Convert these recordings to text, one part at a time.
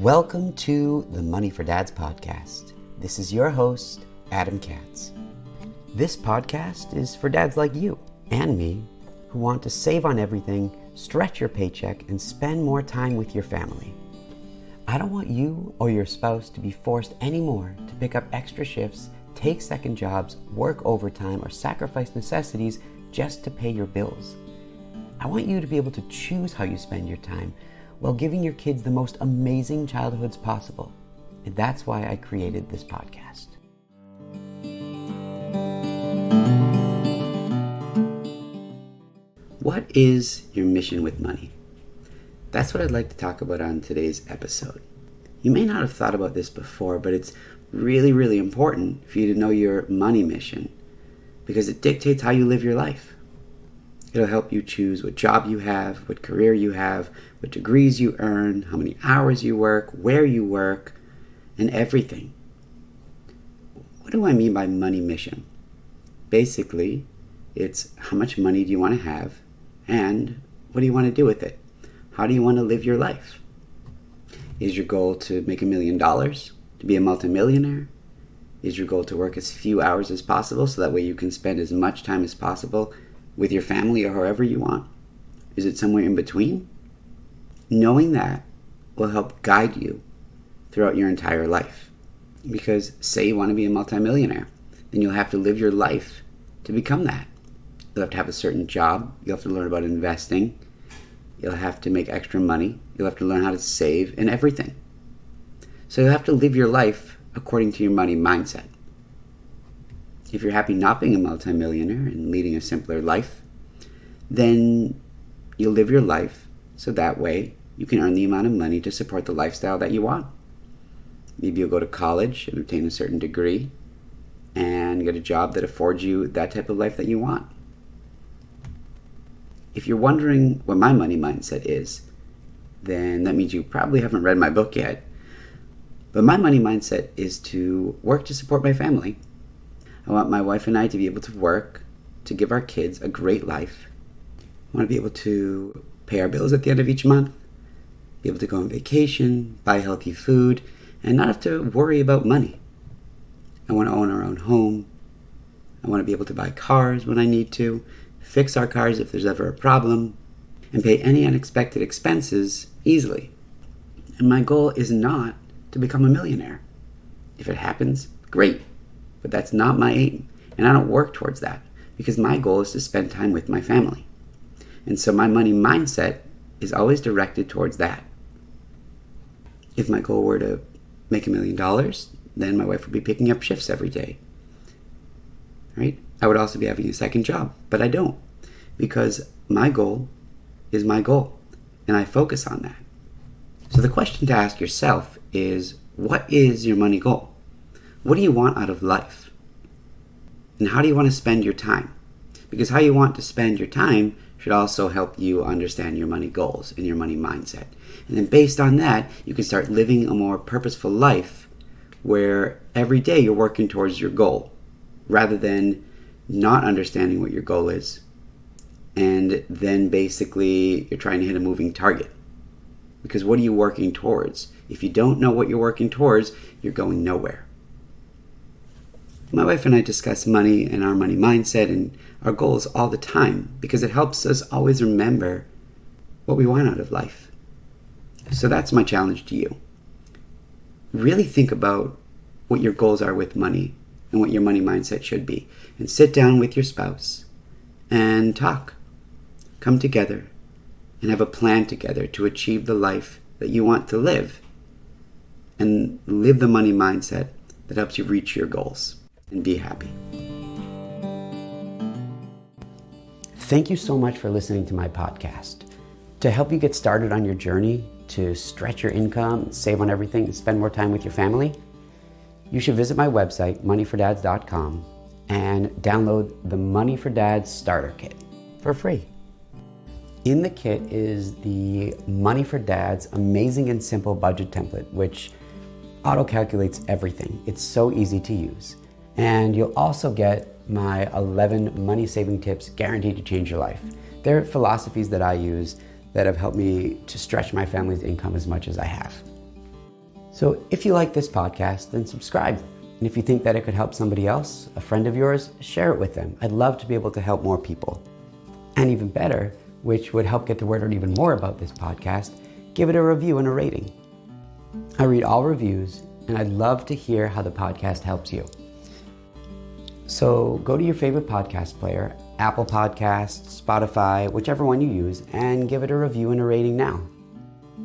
Welcome to the Money for Dads podcast. This is your host, Adam Katz. This podcast is for dads like you and me who want to save on everything, stretch your paycheck, and spend more time with your family. I don't want you or your spouse to be forced anymore to pick up extra shifts, take second jobs, work overtime, or sacrifice necessities just to pay your bills. I want you to be able to choose how you spend your time while giving your kids the most amazing childhoods possible. And that's why I created this podcast. What is your mission with money? That's what I'd like to talk about on today's episode. You may not have thought about this before, but it's really important for you to know your money mission because it dictates how you live your life. It'll help you choose what job you have, what career you have, what degrees you earn, how many hours you work, where you work, and everything. What do I mean by money mission? Basically, it's how much money do you want to have and what do you want to do with it? How do you want to live your life? Is your goal to make $1 million, to be a multimillionaire? Is your goal to work as few hours as possible so that way you can spend as much time as possible with your family or however you want? Is it somewhere in between? Knowing that will help guide you throughout your entire life. Because say you want to be a multimillionaire, then you'll have to live your life to become that. You'll have to have a certain job. You'll have to learn about investing. You'll have to make extra money. You'll have to learn how to save and everything. So you'll have to live your life according to your money mindset. If you're happy not being a multimillionaire and leading a simpler life, then you'll live your life so that way you can earn the amount of money to support the lifestyle that you want. Maybe you'll go to college and obtain a certain degree and get a job that affords you that type of life that you want. If you're wondering what my money mindset is, then that means you probably haven't read my book yet. But my money mindset is to work to support my family. I want my wife and I to be able to work, to give our kids a great life. I want to be able to pay our bills at the end of each month, be able to go on vacation, buy healthy food, and not have to worry about money. I want to own our own home. I want to be able to buy cars when I need to, fix our cars if there's ever a problem, and pay any unexpected expenses easily. And my goal is not to become a millionaire. If it happens, great. But that's not my aim, and I don't work towards that because my goal is to spend time with my family. And so my money mindset is always directed towards that. If my goal were to make $1 million, then my wife would be picking up shifts every day. Right? I would also be having a second job, but I don't because my goal is my goal, and I focus on that. So the question to ask yourself is, what is your money goal? What do you want out of life? And how do you want to spend your time? Because how you want to spend your time should also help you understand your money goals and your money mindset. And then based on that, you can start living a more purposeful life where every day you're working towards your goal rather than not understanding what your goal is. And then basically you're trying to hit a moving target. Because what are you working towards? If you don't know what you're working towards, you're going nowhere. My wife and I discuss money and our money mindset and our goals all the time because it helps us always remember what we want out of life. So that's my challenge to you. Really think about what your goals are with money and what your money mindset should be. And sit down with your spouse and talk. Come together and have a plan together to achieve the life that you want to live. And live the money mindset that helps you reach your goals. And be happy. Thank you so much for listening to my podcast. To help you get started on your journey to stretch your income, save on everything, and spend more time with your family, you should visit my website, moneyfordads.com, and download the Money for Dads Starter Kit for free. In the kit is the Money for Dads amazing and simple budget template, which auto-calculates everything. It's so easy to use. And you'll also get my 11 money-saving tips guaranteed to change your life. They're philosophies that I use that have helped me to stretch my family's income as much as I have. So if you like this podcast, then subscribe. And if you think that it could help somebody else, a friend of yours, share it with them. I'd love to be able to help more people. And even better, which would help get the word out even more about this podcast, give it a review and a rating. I read all reviews, and I'd love to hear how the podcast helps you. So go to your favorite podcast player, Apple Podcasts, Spotify, whichever one you use, and give it a review and a rating now.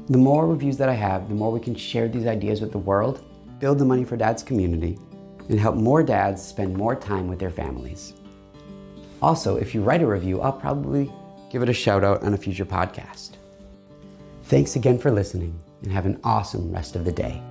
The more reviews that I have, the more we can share these ideas with the world, build the Money for Dads community, and help more dads spend more time with their families. Also, if you write a review, I'll probably give it a shout out on a future podcast. Thanks again for listening, and have an awesome rest of the day.